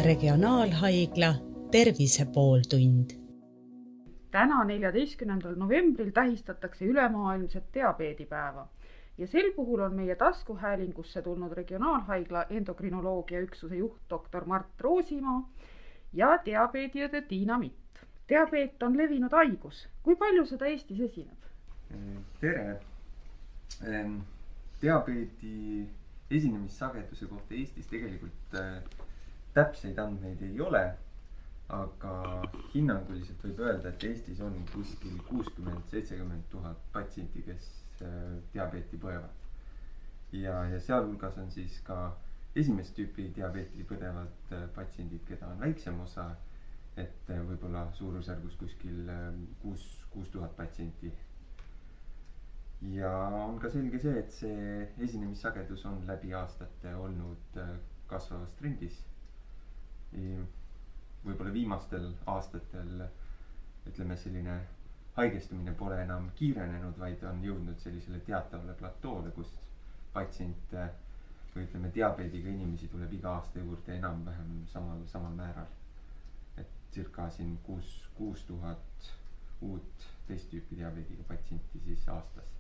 Regionaalhaigla tervisepooltund. Täna 14. novembril tähistatakse ülemaailmset diabeedipäeva ja sel puhul on meie taskuhäälingusse tulnud Regionaalhaigla endokrinoloogia üksuse juht dr. Mart Roosimaa ja diabeediõde Tiina Mitt. Diabeet on levinud haigus. Kui palju seda Eestis esineb? Tere! Diabeedi esinemissageduse kohta Eestis tegelikult täpseid andmeid ei ole, aga hinnanguliselt võib öelda, et Eestis on kuskil 60-70 000 patsienti, kes diabeeti põevad. Ja sealhulgas on siis ka esimest tüüpi diabeeti põdevad patsiendid, keda on väiksem osa, et võib-olla suurusjärgus kuskil 6000 patsienti. Ja on ka selge see, et see esinemissagedus on läbi aastate olnud kasvavas trendis. Võib-olla viimastel aastatel ütleme selline haigestumine pole enam kiirenenud, vaid on jõudnud sellisele teatavale platoole, kus patsient või ütleme diabeediga inimesi tuleb iga aasta juurde enam-vähem samal määral. Et circa siin 6000 uut teist tüüpi diabeediga patsienti siis aastas.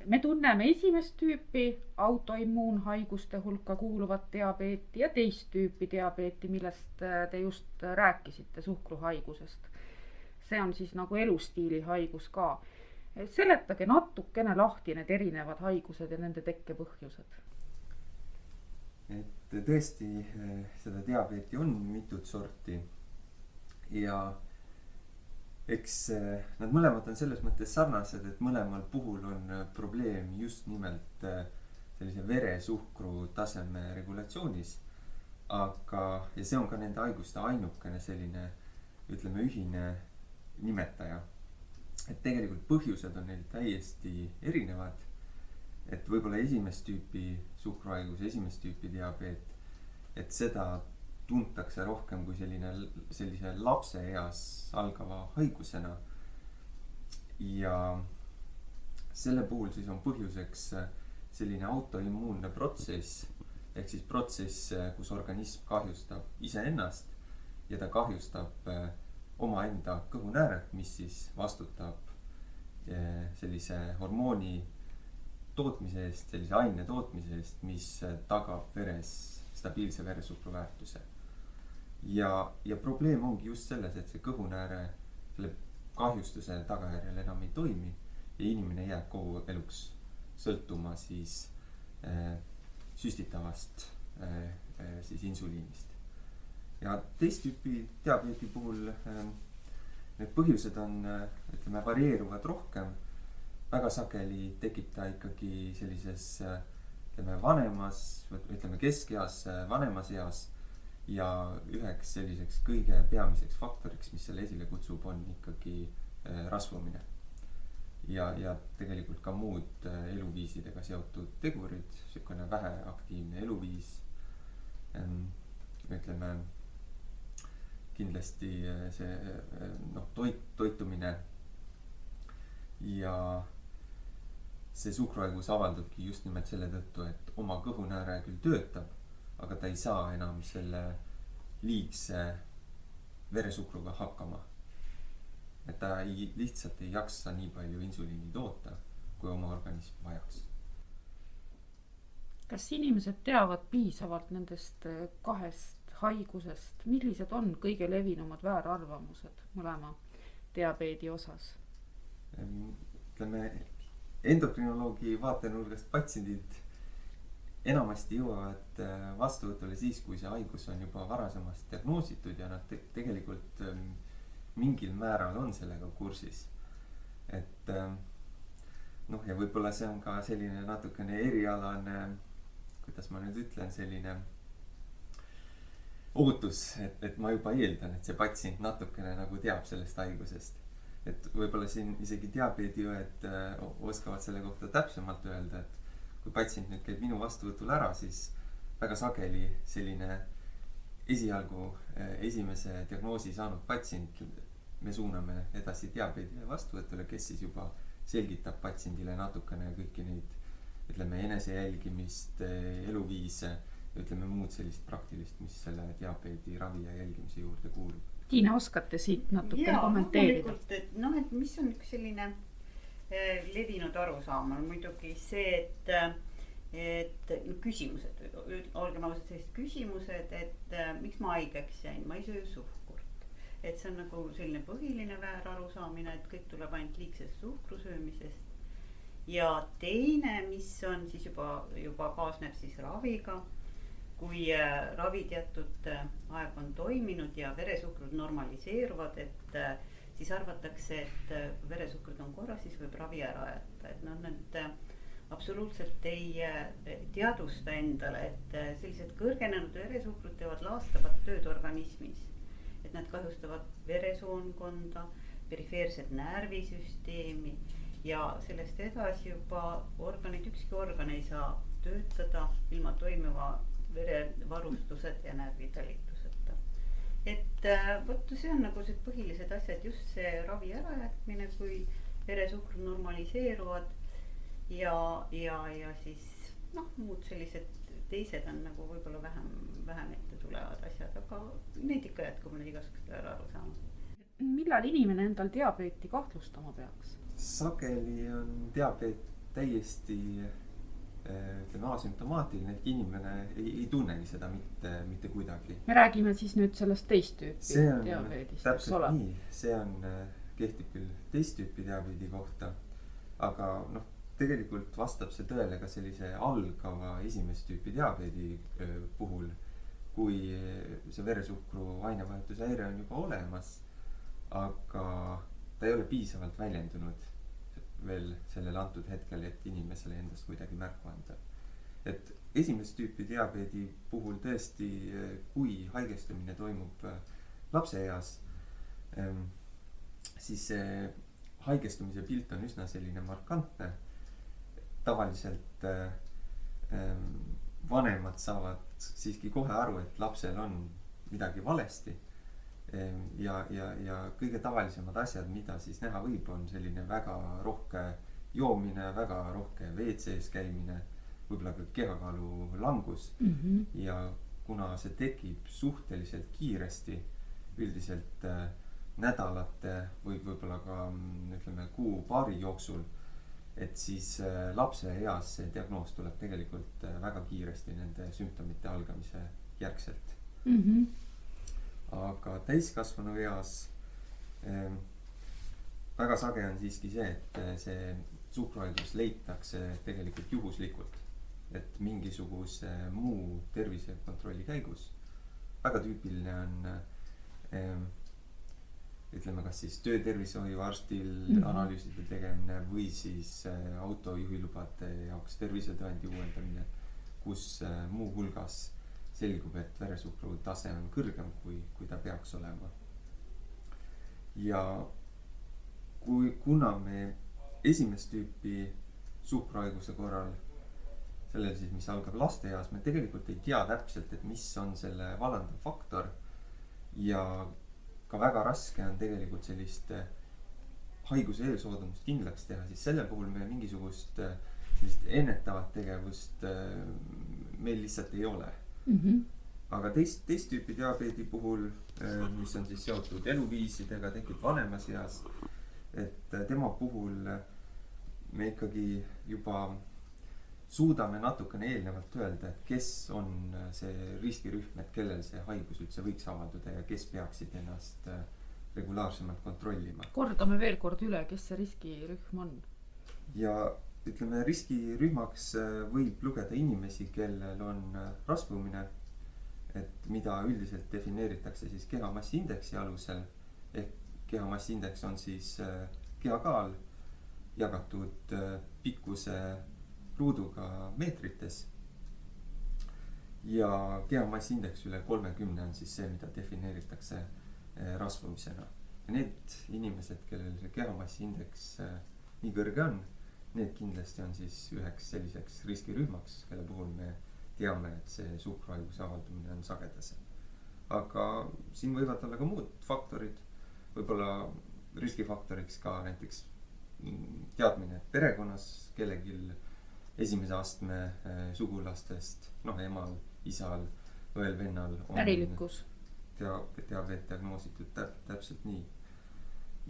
Me tunneme esimest tüüpi autoimmuunhaiguste hulka kuuluvat diabeeti ja teist tüüpi diabeeti, millest te just rääkisite, suhkruhaigusest. See on siis nagu elustiili haigus ka. Seletage natukene lahti need erinevad haigused ja nende tekkepõhjused. Et tõesti seda diabeeti on mitut sorti ja eks nad mõlemad on selles mõttes sarnased, et mõlemal puhul on probleem just nimelt sellise veresuhkru taseme regulatsioonis. Ja see on ka nende haiguste ainukene selline, ütleme, ühine nimetaja. Et tegelikult põhjused on neil täiesti erinevad. Et võib-olla esimest tüüpi suhkruhaigus, esimest tüüpi diabeet, et seda tuntakse rohkem kui sellise lapse eas algava haigusena. Ja selle puhul siis on põhjuseks selline autoimmuunne protsess, ehk siis protsess, kus organism kahjustab iseennast ja ta kahjustab omaenda kõhunääret, mis siis vastutab sellise hormooni tootmise eest, sellise aine tootmise eest, mis tagab veres stabiilse veresuhkru väärtuse. Ja probleem ongi just selles, et see kõhunääre selle kahjustuse tagajärjel enam ei toimi ja inimene jääb kogu eluks sõltuma siis süstitavast siis insuliinist. Ja teist tüüpi diabeeti puhul need põhjused on, ütleme, varieeruvad rohkem. Väga sageli tekib ta ikkagi sellises, ütleme, vanemas, ütleme, keskeas, vanemas eas. Ja üheks selliseks kõige peamiseks faktoriks, mis selle esile kutsub, on ikkagi rasvumine. Ja tegelikult ka muud eluviisidega seotud tegurid, selline väheaktiivne eluviis, ütleme, kindlasti see toitumine ja see suhkruhaigus avaldubki just nimelt selle tõttu, et oma kõhunääre küll töötab, aga ta ei saa enam selle liigse veresuhkruga hakkama. Et ta lihtsalt ei jaksa nii palju insuliini toota, kui oma organism vajaks. Kas inimesed teavad piisavalt nendest kahest haigusest? Millised on kõige levinumad väärarvamused mõlema diabeedi osas? Ütleme, endokrinoloogi vaatenurgast patsiendid enamasti jõuavad vastuvõtule siis, kui see haigus on juba varasemast diagnoositud ja nad tegelikult mingil määral on sellega kursis. Et ja võib-olla see on ka selline natukene erialane, kuidas ma nüüd ütlen, selline ootus, et ma juba eeldan, et see patsient natukene nagu teab sellest haigusest. Et võib-olla siin isegi diabeediõed oskavad selle kohta täpsemalt öelda, et kui patsient nüüd käib minu vastuvõtul ära, siis väga sageli selline esialgu esimese diagnoosi saanud patsient me suuname edasi diabeedile vastuvõtule, kes siis juba selgitab patsiendile natukene kõiki neid, ütleme, enesejälgimist, eluviise ütleme muud sellist praktilist, mis selle diabeedi ravi ja jälgimise juurde kuulub. Tiina, oskate siit natukene kommenteerida? Et mis on üks selline levinud arusaam on muidugi see, et küsimused, olgem ausad, sellised küsimused, et miks ma haigeks jäin, ma ei söö suhkurt. Et see on nagu selline põhiline väär arusaamine, et kõik tuleb ainult liigsest suhkru söömisest. Ja teine, mis on siis juba kaasneb siis raviga, kui ravi teatud aeg on toiminud ja veresuhkrud normaliseeruvad, et siis arvatakse, et veresuhkrud on korras, siis võib ravi ära jätta. Et need absoluutselt ei teadusta endale, et sellised kõrgenenud veresuhkrud teevad laastavat tööd organismis. Et nad kahjustavad veresoonkonda, perifeerset närvisüsteemi ja sellest edasi juba ükski organ ei saa töötada ilma toimiva verevarustused ja närvitalituseta. Et võttu see on nagu see põhilised asjad, just see ravi ärajätmine, kui veresuhkrud normaliseeruvad ja siis muud sellised teised on nagu võib-olla vähem ette tulevad asjad, aga neid ikka jätkub need igasugused aru saama. Millal inimene endal diabeeti kahtlustama peaks? Sageli on diabeet täiesti asümptomaatiline, et inimene ei tunnegi seda mitte kuidagi. Me räägime siis nüüd sellest teist tüüpi diabeedist. Täpselt nii, see kehtib küll teist tüüpi diabeedi kohta, aga tegelikult vastab see tõele ka sellise algava esimest tüüpi diabeedi puhul, kui see veresuhkru ainevahetuse häire on juba olemas, aga ta ei ole piisavalt väljendunud veel sellel antud hetkel, et inimesele endast kuidagi märku anda. Et esimest tüüpi diabeedi puhul tõesti, kui haigestumine toimub lapseeas, siis see haigestumise pilt on üsna selline markantne. Tavaliselt vanemad saavad siiski kohe aru, et lapsel on midagi valesti. Ja kõige tavalisemad asjad, mida siis näha võib, on selline väga rohke joomine, väga rohke WC-s käimine, võib-olla ka kehakaalu langus. Ja kuna see tekib suhteliselt kiiresti, üldiselt nädalate või võib-olla ka kuu-paari jooksul, et siis lapse eas see diagnoos tuleb tegelikult väga kiiresti nende sümptomite algamise järgselt. Aga täiskasvanu eas väga sage on siiski see, et see suhkruhaigus leitakse tegelikult juhuslikult, et mingisuguse muu tervisekontrolli käigus. Väga tüüpiline on kas siis töötervishoiuarstil analüüside tegemine või siis autojuhilubade jaoks tervisetõendi uuendamine, kus muu hulgas selgub, et veresuhkru tase on kõrgem, kui ta peaks olema. Ja kuna me esimest tüüpi suhkruhaiguse korral, sellel siis, mis algab lasteeas, me tegelikult ei tea täpselt, et mis on selle vallandav faktor ja ka väga raske on tegelikult sellist haiguse eelsoodumust kindlaks teha, siis selle puhul me mingisugust ennetavat tegevust meil lihtsalt ei ole. Aga teist tüüpi diabeedi puhul, mis on siis seotud eluviisidega, tekib vanemas eas, et tema puhul me ikkagi juba suudame natukene eelnevalt öelda, et kes on see riskirühm, et kellel see haigus üldse võiks avalduda ja kes peaksid ennast regulaarsemalt kontrollima. Kordame veel kord üle, kes see riskirühm on? Ja riskirühmaks võib lugeda inimesi, kellel on rasvumine, et mida üldiselt defineeritakse siis kehamassiindeksi alusel, ehk kehamassiindeks on siis kehakaal jagatud pikkuse ruuduga meetrites ja kehamassiindeks üle 30 on siis see, mida defineeritakse rasvumisena. Ja need inimesed, kellel see kehamassiindeks nii kõrge on, need kindlasti on siis üheks selliseks riskirühmaks, kelle puhul me teame, et see suhkruhaiguse avaldumine on sagedasem. Aga siin võivad olla ka muud faktorid, võib-olla riskifaktoriks ka näiteks teadmine, et perekonnas kellegil esimese astme sugulastest, emal isal, õel-vennal on ärilikkus. diabeet diagnoositud täpselt nii.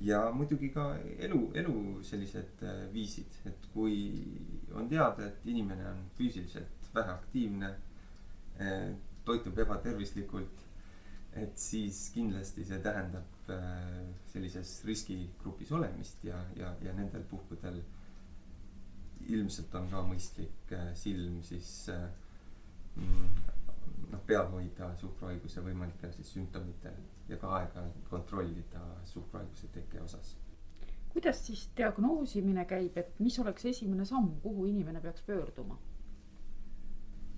Ja muidugi ka elu sellised viisid, et kui on teada, et inimene on füüsiliselt väheaktiivne, toitub ebatervislikult, et siis kindlasti see tähendab sellises riskigrupis olemist ja nendel puhkudel ilmselt on ka mõistlik silm siis peal hoida suhkruhaiguse võimalike siis sümptomite ja ka aega kontrollida suhkruhaiguse tekke osas. Kuidas siis diagnoosimine käib, et mis oleks esimene samm, kuhu inimene peaks pöörduma?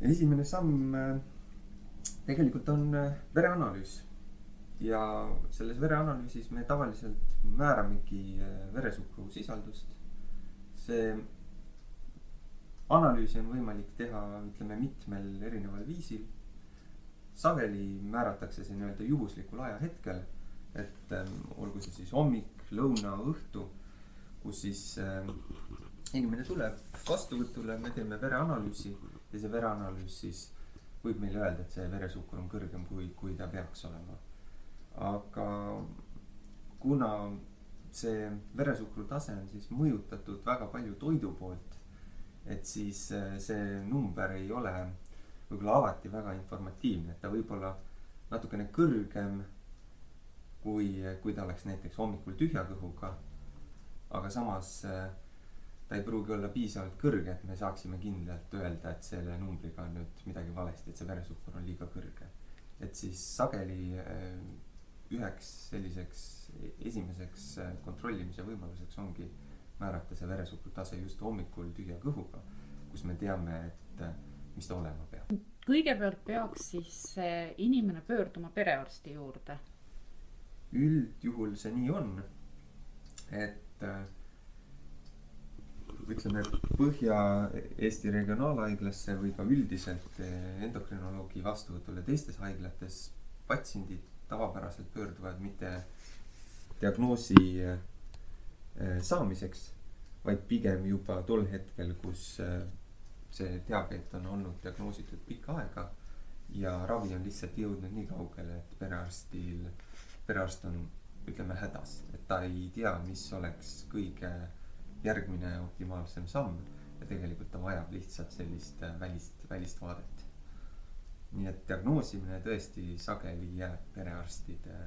Esimene samm tegelikult on vereanalüüs ja selles vereanalüüsis me tavaliselt määramegi veresuhkru sisaldust. See analüüsi on võimalik teha, ütleme, mitmel erineval viisil. Sageli määratakse see nii-öelda juhuslikul ajahetkel, et olgu see siis hommik, lõuna, õhtu, kus siis inimene tuleb vastuvõtule, me teeme vereanalüüsi ja see vereanalüüs siis võib meile öelda, et see veresuhkur on kõrgem kui ta peaks olema. Aga kuna see veresuhkru tase on siis mõjutatud väga palju toidu poolt, et siis see number ei ole võib-olla alati väga informatiivne, et ta võib olla natukene kõrgem, kui ta oleks näiteks hommikul tühja kõhuga, aga samas ta ei pruugi olla piisavalt kõrge, et me saaksime kindlalt öelda, et selle numbriga on nüüd midagi valesti, et see veresuhkur on liiga kõrge. Et siis sageli üheks selliseks esimeseks kontrollimise võimaluseks ongi määrata see veresuhkru tase just hommikul tühja kõhuga, kus me teame, et mis ta olema peab. Kõigepealt peaks siis inimene pöörduma perearsti juurde. Üldjuhul see nii on, et ütleme Põhja-Eesti regionaalhaiglasse või ka üldiselt endokrinoloogi vastuvõtule teistes haiglates patsiendid tavapäraselt pöörduvad mitte diagnoosi saamiseks, vaid pigem juba tol hetkel, kus see diabeet on olnud diagnoositud pikka aega ja ravi on lihtsalt jõudnud nii kaugele, et perearst on, ütleme, hädas, et ta ei tea, mis oleks kõige järgmine optimaalsem samm ja tegelikult ta vajab lihtsalt sellist välist vaadet. Nii et diagnoosimine tõesti sageli jääb perearstide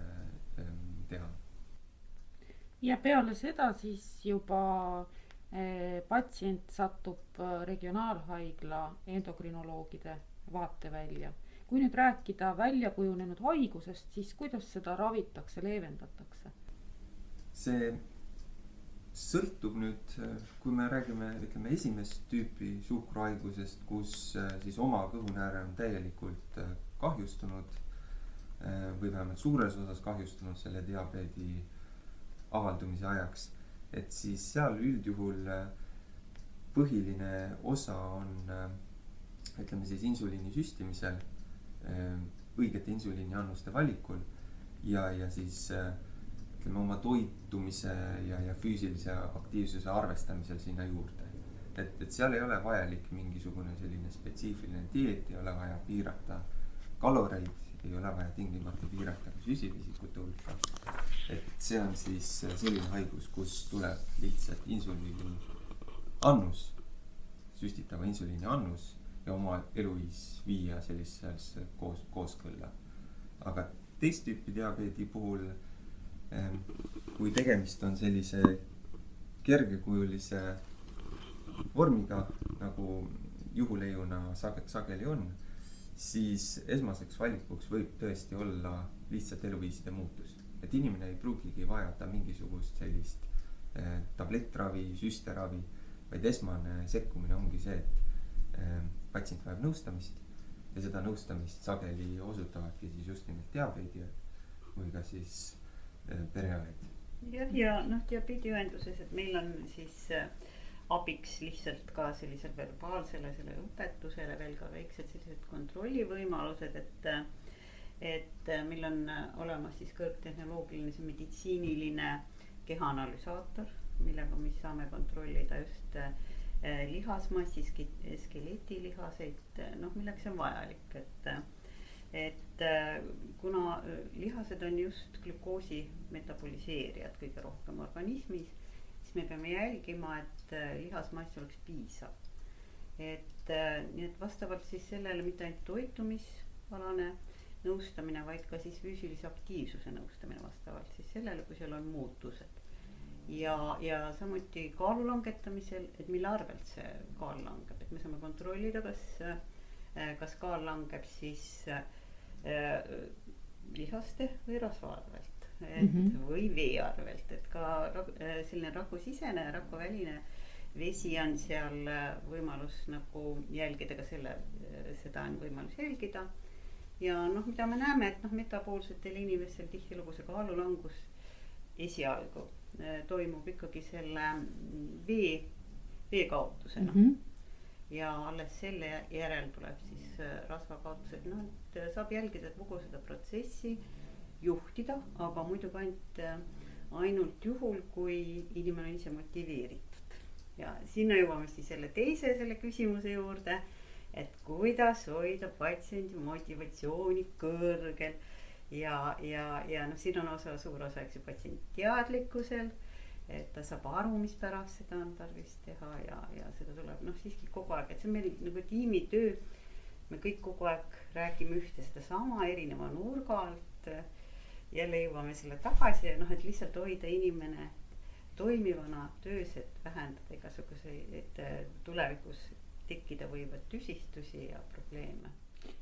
teha. Ja peale seda siis juba patsient satub regionaalhaigla endokrinoloogide vaatevälja. Kui nüüd rääkida välja kujunenud haigusest, siis kuidas seda ravitakse, leevendatakse? See sõltub nüüd, kui me räägime, ütleme, esimest tüüpi suhkruhaigusest, kus siis oma kõhunääre on täielikult kahjustunud või vähemalt suures osas kahjustunud selle diabeedi avaldumise ajaks. Et siis seal üldjuhul põhiline osa on, ütleme siis insuliini süstimisel, õigete insuliiniannuste valikul ja siis ütleme oma toitumise ja füüsilise aktiivsuse arvestamisel sinna juurde. Et seal ei ole vajalik mingisugune selline spetsiifiline dieet, ei ole vaja piirata kaloreid, ei ole vaja tingimata piirata süsivesikute hulka. Et see on siis selline haigus, kus tuleb lihtsalt insuliini annus, süstitava insuliini annus ja oma eluviis viia sellisesse kooskõlla. Aga teist tüüpi diabeedi puhul, kui tegemist on sellise kergekujulise vormiga, nagu juhuleiuna sageli on, siis esmaseks valikuks võib tõesti olla lihtsalt eluviiside muutus. Et inimene ei pruugigi vajata mingisugust sellist tablettravi, süsteravi, vaid esmane sekkumine ongi see, et patsient vajab nõustamist ja seda nõustamist sageli osutavadki siis just nimelt diabeedi või ka siis pereõed. Ja diabeediühenduses, et meil on siis abiks lihtsalt ka sellisel verbaalsele selle õpetusele veel ka väiksed sellised kontrollivõimalused, et meil on olemas siis kõrgtehnoloogiline see meditsiiniline kehaanalüsaator, millega me saame kontrollida just lihasmassi, skeleti fetilihaseid, noh, milleks see on vajalik, et kuna lihased on just glükoosi metaboliseerijad kõige rohkem organismis, siis me peame jälgima, et lihasmass oleks piisav. Nii et vastavalt siis sellele mitte ainult toitumisalane nõustamine, vaid ka siis füüsilise aktiivsuse nõustamine vastavalt siis sellele, kui seal on muutused. Ja samuti kaalu langetamisel, et mille arvelt see kaal langeb, et me saame kontrollida, kas kaal langeb siis lihaste või rasva arvelt, või vee arvelt, et ka selline rahvusisene ja rahvaväline vesi on seal võimalus nagu jälgida, ka seda on võimalus jälgida. Ja noh, mida me näeme, et noh, metaboolsetel inimestel tihtilugu see kaalulangus esialgu toimub ikkagi selle vee kaotusena. Ja alles selle järel tuleb siis rasvakaotus, et noh, et saab jälgida kogu seda protsessi, juhtida, aga muidugi ainult juhul, kui inimene on ise motiveeritud. Ja sinna jõuame siis selle küsimuse juurde, et kuidas hoida patsiendi motivatsiooni kõrgel ja noh, siin on suur osa, eks ju, patsiendi teadlikkusel, et ta saab aru, mis pärast seda on tarvis teha ja seda tuleb noh, siiski kogu aeg, et see on meil nagu tiimitöö, me kõik kogu aeg räägime ühte seda sama erineva nurga alt, jälle jõuame selle tagasi ja noh, et lihtsalt hoida inimene toimivana töös, et vähendada igasuguseid tulevikus tekkida võivad tüsistusi ja probleeme.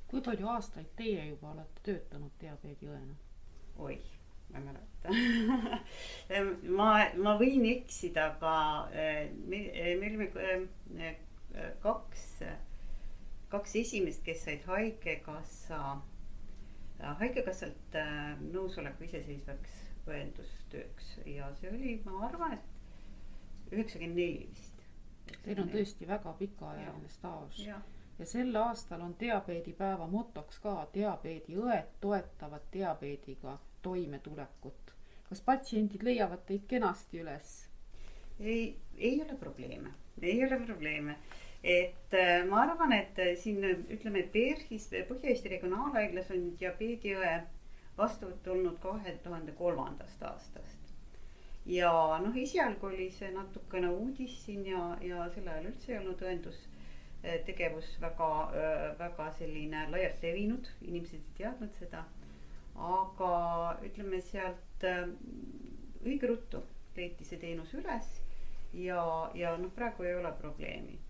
Kui palju aastaid teie juba olete töötanud diabeediõena? Oi, ma ei mäleta. ma võin eksida, aga me olime kaks esimest, kes said haigekassalt nõusoleku iseseisvaks õendustööks ja see oli, ma arvan, et 94 vist. Teil on tõesti väga pikaajaline staaž ja sel aastal on diabeedipäeva motoks ka diabeediõed toetavad diabeediga toimetulekut. Kas patsiendid leiavad teid kenasti üles? Ei ole probleeme. Et ma arvan, et siin ütleme, PERH-is Põhja-Eesti Regionaalhaiglas on diabeediõe vastuvõtt olnud 2003. aastast. Ja noh, esialgu oli see natukene uudis siin ja sel ajal üldse ei olnud õendustegevus väga selline laialt levinud, inimesed ei teadnud seda. Aga ütleme sealt õige ruttu leiti see teenus üles ja noh, praegu ei ole probleemi.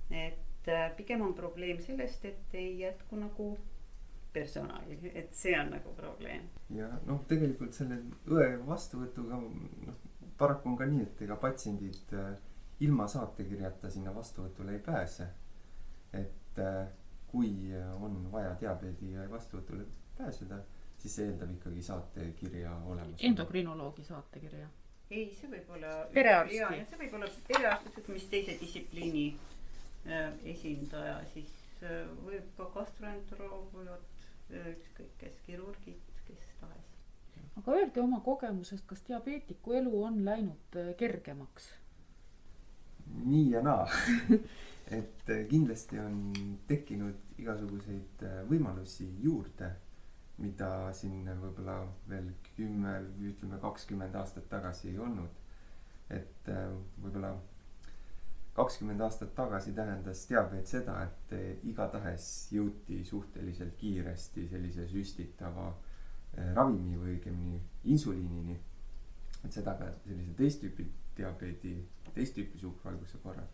Et pigem on probleem sellest, et ei jätku nagu personali, et see on nagu probleem. Ja noh, tegelikult selle õe vastuvõtuga paraku on ka nii, et ega patsiendid ilma saatekirjata sinna vastuvõtule ei pääse. Et kui on vaja diabeedi vastuvõtule pääseda, siis see eeldab ikkagi saatekirja olemas. Endokrinoloogi saatekirja? Ei, see võib olla perearsti. See võib olla perearsti, mis teise distsipliini esindaja, siis võib ka gastroenteroloog võivad ükskõik kes, kirurgid, kes tahes. Aga öelge oma kogemusest, kas diabeetiku elu on läinud kergemaks? Nii ja naa. Et kindlasti on tekkinud igasuguseid võimalusi juurde, mida siin võib-olla veel 20 aastat tagasi ei olnud. Et võib-olla 20 aastat tagasi tähendas diabeet seda, et igatahes jõuti suhteliselt kiiresti sellise süstitava ravimi või õigemini insuliinini. Et seda ka sellise teist tüüpi diabeedi, teist tüüpi suhkruhaiguse korral.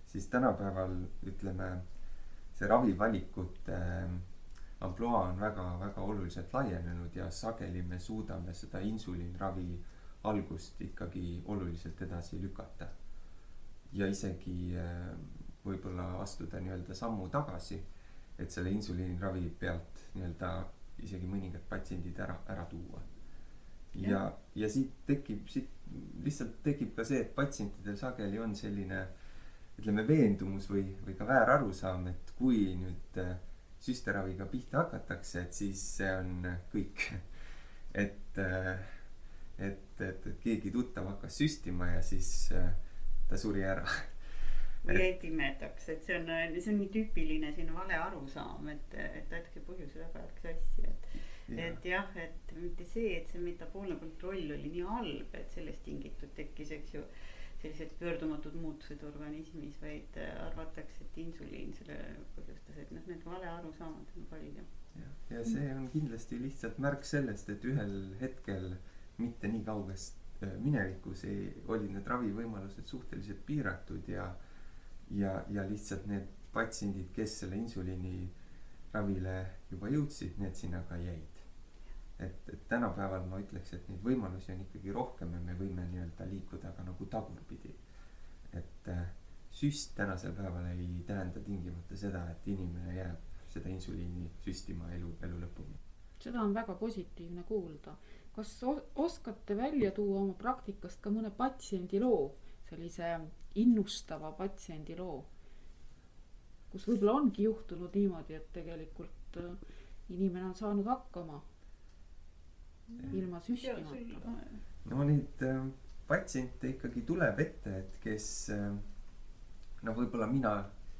Siis tänapäeval ütleme, see ravivalikute ampluaa on väga oluliselt laienenud ja sageli me suudame seda insuliinravi algust ikkagi oluliselt edasi lükata. Ja isegi võib-olla astuda nii-öelda sammu tagasi, et selle insuliinravi pealt nii-öelda isegi mõningad patsiendid ära tuua. Ja siit lihtsalt tekib ka see, et patsientidel sageli on selline, ütleme, veendumus või ka väärarusaam, et kui nüüd süsteraviga pihta hakatakse, et siis see on kõik. Et keegi tuttav hakkas süstima ja siis ta suri ära. või jäi pimedaks, et see on nii tüüpiline siin vale arusaam, et aitake põhjuse tagajärg sassi, et jah, et mitte see, et see metaboolne kontroll oli nii halb, et sellest tingitud tekkis, eks ju, sellised pöördumatud muutused organismis, vaid arvatakse, et insuliin selle põhjustas, et need vale arusaamad on palju. Ja see on kindlasti lihtsalt märk sellest, et ühel hetkel mitte nii kaugest minevikus olid need ravivõimalused suhteliselt piiratud ja lihtsalt need patsiendid, kes selle insuliini ravile juba jõudsid, need sinna ka jäid. Et tänapäeval ma ütleks, et neid võimalusi on ikkagi rohkem ja me võime nii-öelda liikuda ka nagu tagurpidi. Et süst tänasel päeval ei tähenda tingimata seda, et inimene jääb seda insuliini süstima elu lõpuni. Seda on väga positiivne kuulda. Kas oskate välja tuua oma praktikast ka mõne patsiendi loo, sellise innustava patsiendi loo, kus võib-olla ongi juhtunud niimoodi, et tegelikult inimene on saanud hakkama ilma süstimata? No neid patsiente ikkagi tuleb ette, et kes võib-olla mina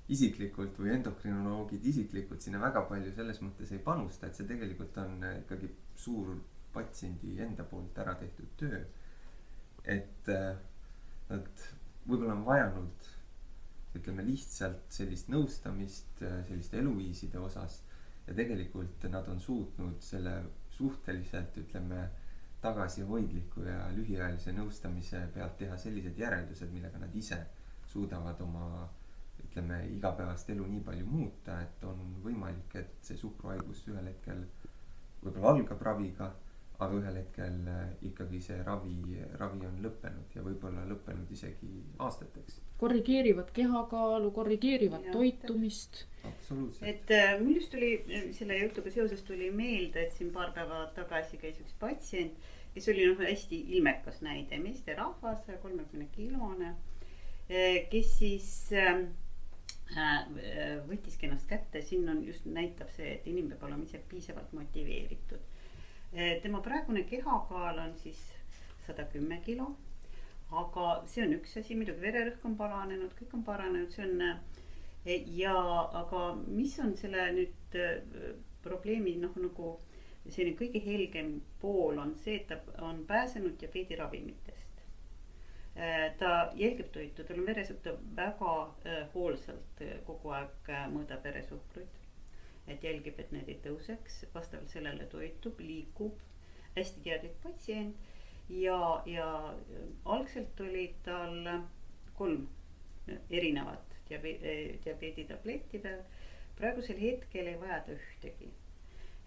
isiklikult või endokrinoloogid isiklikult sinna väga palju selles mõttes ei panusta, et see tegelikult on ikkagi suur patsiendi enda poolt ära tehtud töö. Et nad võib-olla on vajanud, ütleme lihtsalt sellist nõustamist, selliste eluviiside osas ja tegelikult nad on suutnud selle suhteliselt, ütleme, tagasihoidliku ja lühiajalise nõustamise pealt teha sellised järeldused, millega nad ise suudavad oma, ütleme, igapäevast elu nii palju muuta, et on võimalik, et see suhkruhaigus ühel hetkel võib-olla algab raviga, aga ühel hetkel ikkagi see ravi on lõppenud ja võib-olla lõppenud isegi aastateks. Korrigeerivad kehakaalu, korrigeerivad toitumist. Absoluutselt. Et mul just tuli selle jutuga seoses tuli meelde, et siin paar päeva tagasi käis üks patsient, kes oli hästi ilmekas näide, meesterahvas, 30-kilone, kes siis võttiski ennast kätte, siin on just näitab see, et inimene peab olema ise piisavalt motiveeritud. Tema praegune kehakaal on siis 110 kilo, aga see on üks asi, muidugi vererõhk on paranenud, kõik on paranenud, see on aga mis on selle nüüd probleemi nagu selline kõige helgem pool on see, et ta on pääsenud diabeediravimitest. Ta jälgib toitu, tal on veresuhte väga hoolsalt kogu aeg mõõdab veresuhkruid, et jälgib, et need ei tõuseks, vastavalt sellele toitub, liikub, hästi teadlik patsient ja algselt oli tal 3 erinevat diabeeditabletti peal. Praegusel hetkel ei vaja ta ühtegi.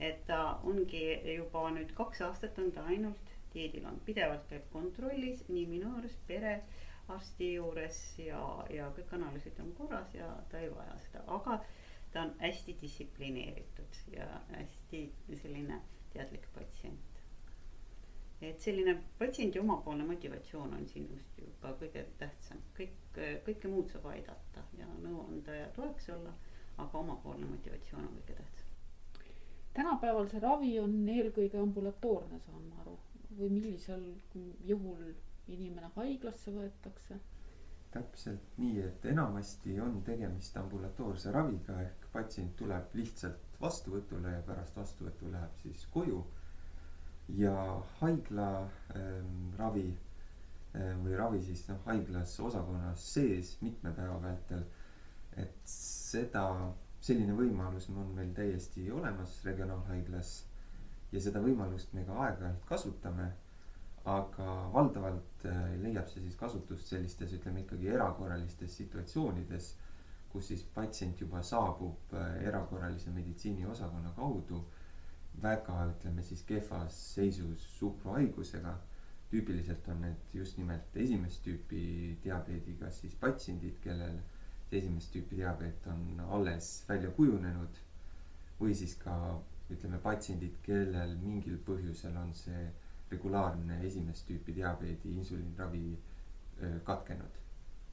Et ta ongi juba nüüd 2 aastat on ta ainult dieedil on. Pidevalt käib kontrollis nii minu juures, perearsti juures ja kõik analüüsid on korras ja ta ei vaja seda. Aga ta on hästi distsiplineeritud ja hästi selline teadlik patsient. Et selline patsiendi omapoolne motivatsioon on sinust juba kõige tähtsam. Kõike muud saab aidata ja nõu anda ja toeks olla, aga omapoolne motivatsioon on kõige tähtsam. Tänapäeval see ravi on eelkõige ambulatoorne, saan ma aru, või millisel juhul inimene haiglasse võetakse? Täpselt nii, et enamasti on tegemist ambulatoorse raviga ehk patsient tuleb lihtsalt vastuvõtule ja pärast vastuvõttu läheb siis koju. Ja haigla ravi või ravi siis haiglas osakonnas sees mitme päeva vältel, et selline võimalus on meil täiesti olemas regionaalhaiglas ja seda võimalust me ka aeg-ajalt kasutame, aga valdavalt leiab see siis kasutust sellistes, ütleme ikkagi erakorralistes situatsioonides, kus siis patsient juba saabub erakorralise meditsiini osakonna kaudu väga, ütleme siis kehvas seisus suhkruhaigusega. Tüüpiliselt on need just nimelt esimest tüüpi diabeediga siis patsiendid, kellel esimest tüüpi diabeet on alles välja kujunenud või siis ka, ütleme, patsiendid, kellel mingil põhjusel on see regulaarne esimest tüüpi diabeedi insuliinravi katkenud.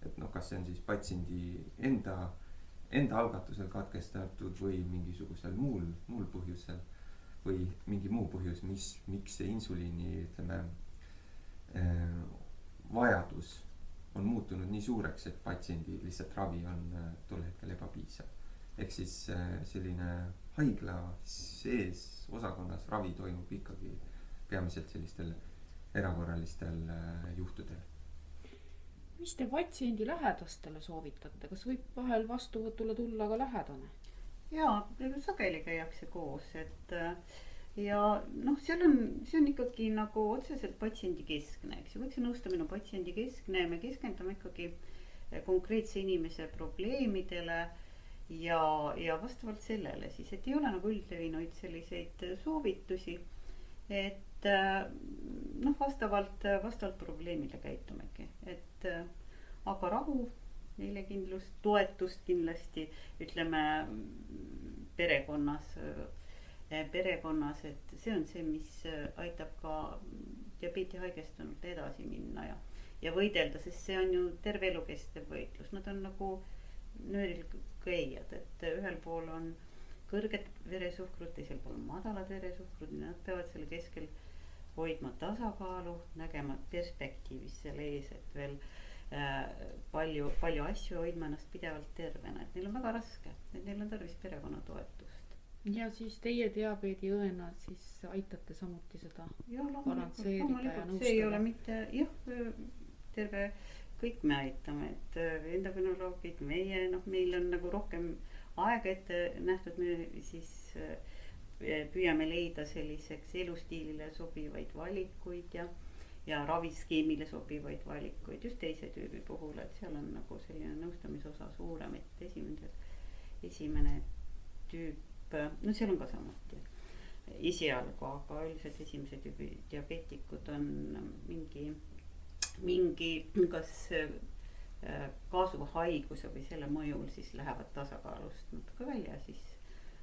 Et kas see on siis patsiendi enda algatusel katkestatud või mingisugusel muul põhjusel või mingi muu põhjus, miks see insuliini, ütleme, vajadus on muutunud nii suureks, et patsiendi lihtsalt ravi on tol hetkel ebapiisav. Ehk siis selline haigla sees osakonnas ravi toimub ikkagi peamiselt sellistel erakorralistel juhtudel. mis te patsiendi lähedastele soovitate, kas võib vahel vastuvõtule tulla ka lähedane? jaa, sageli käiakse koos, et ja noh, see on ikkagi nagu otseselt patsiendikeskne, eks ju, kõik see nõustamine on patsiendikeskne, me keskendume ikkagi konkreetse inimese probleemidele ja vastavalt sellele siis, et ei ole nagu üldlevinuid selliseid soovitusi, et noh, vastavalt probleemile käitumegi, et aga rahu, meelekindlust, toetust kindlasti, ütleme perekonnas, et see on see, mis aitab ka diabeeti haigestunult edasi minna ja võidelda, sest see on ju terve elu kestev võitlus, nad on nagu nööril käijad, et ühel pool on kõrged veresuhkrud, teisel pool on madalad veresuhkrud, nad peavad selle keskel hoidma tasakaalu, nägema perspektiivis selle ees, et veel palju asju hoidma ennast pidevalt tervena, et neil on väga raske, et neil on tarvis perekonna toetust. Ja siis teie diabeediõena siis aitate samuti seda balansseerida ja nõustada? See ei ole mitte, terve kõik me aitame, et endokrinoloogid, meil on nagu rohkem aega ette nähtud, me siis püüame leida selliseks elustiilile sobivaid valikuid ja raviskeemile sobivaid valikuid just teise tüübi puhul, et seal on nagu selline nõustamisosa suurem, et esimene tüüp, no seal on ka samuti esialgu, aga üldiselt esimese tüübi diabeetikud on mingi kas kaasuva haiguse või selle mõjul siis lähevad tasakaalust natuke välja, siis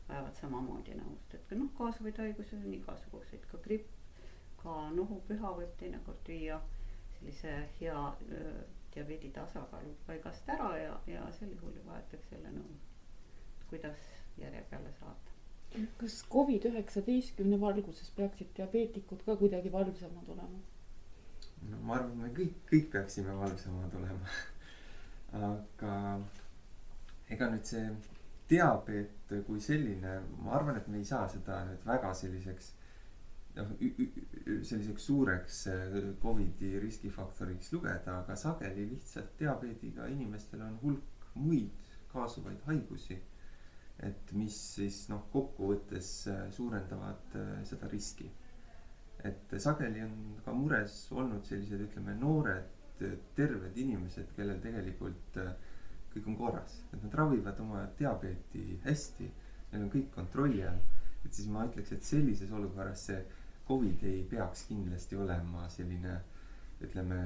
vajavad samamoodi nõust, et noh, kaasuvaid haigusi on igasuguseid, ka gripp, ka nohupüha võib teinekord viia sellise hea diabeedi tasakaalu paigast ära ja sel juhul vajatakse jälle nõu, kuidas järje peale saada. Kas COVID-19 valguses peaksid diabeetikud ka kuidagi valvsamad olema? No ma arvan, me kõik peaksime valvsamad olema. Aga ega nüüd see diabeet kui selline, ma arvan, et me ei saa seda nüüd väga selliseks suureks COVIDi riskifaktoriks lugeda, aga sageli lihtsalt diabeediga inimestel on hulk muid kaasuvaid haigusi, et mis siis kokkuvõttes suurendavad seda riski. Et sageli on ka mures olnud sellised, ütleme, noored, terved inimesed, kellel tegelikult kõik on korras. Et nad ravivad oma diabeeti hästi, neil on kõik kontrolli all. Et siis ma ütleks, et sellises olukorras see COVID ei peaks kindlasti olema selline, ütleme,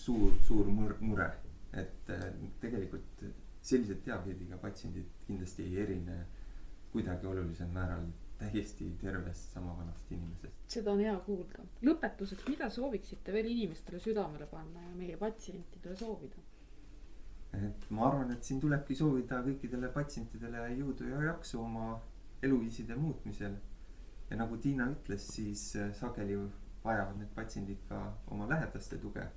suur mure. Et tegelikult sellised diabeediga patsiendid kindlasti ei erine kuidagi olulisel määral täiesti tervest sama vanast inimesest. Seda on hea kuulda. Lõpetuseks, mida sooviksite veel inimestele südamele panna ja meie patsientidele soovida? Et ma arvan, et siin tulebki soovida kõikidele patsientidele jõudu ja jaksu oma eluviiside muutmisel. Ja nagu Tiina ütles, siis sageli vajavad need patsiendid ka oma lähedaste tuge,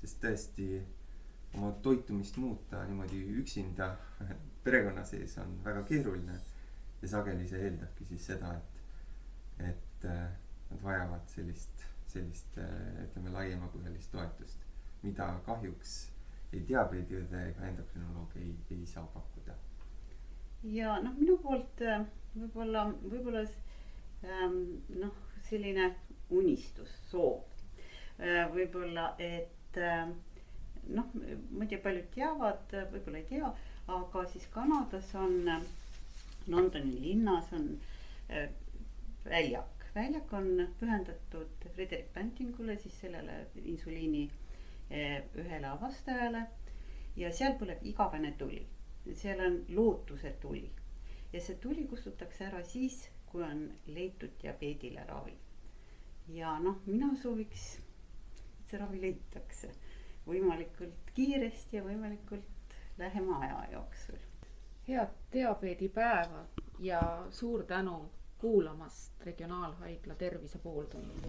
sest tõesti oma toitumist muuta niimoodi üksinda perekonna sees on väga keeruline. Ja sageli see eeldabki siis seda, et nad vajavad sellist, ütleme, laiemakujalist toetust, mida kahjuks ei diabeediõde ega endokrinoloog ei saa pakkuda. Ja minu poolt võib-olla selline unistus, soov. Võib-olla, et ma ei tea, paljud teavad, võib-olla ei tea, aga siis Kanadas on Londoni linnas on väljak. Väljak on pühendatud Frederick Bantingule, siis sellele insuliini ühele avastajale ja seal põleb igavene tuli. Seal on lootuse tuli ja see tuli kustutakse ära siis, kui on leitud diabeedile ravi. Ja mina sooviks, et see ravi leitakse võimalikult kiiresti ja võimalikult lähema aja jooksul. Head diabeedipäeva ja suur tänu kuulamast Regionaalhaigla tervise pooltundi.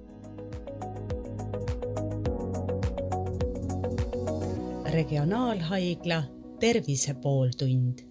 Regionaalhaigla Tervise pooltund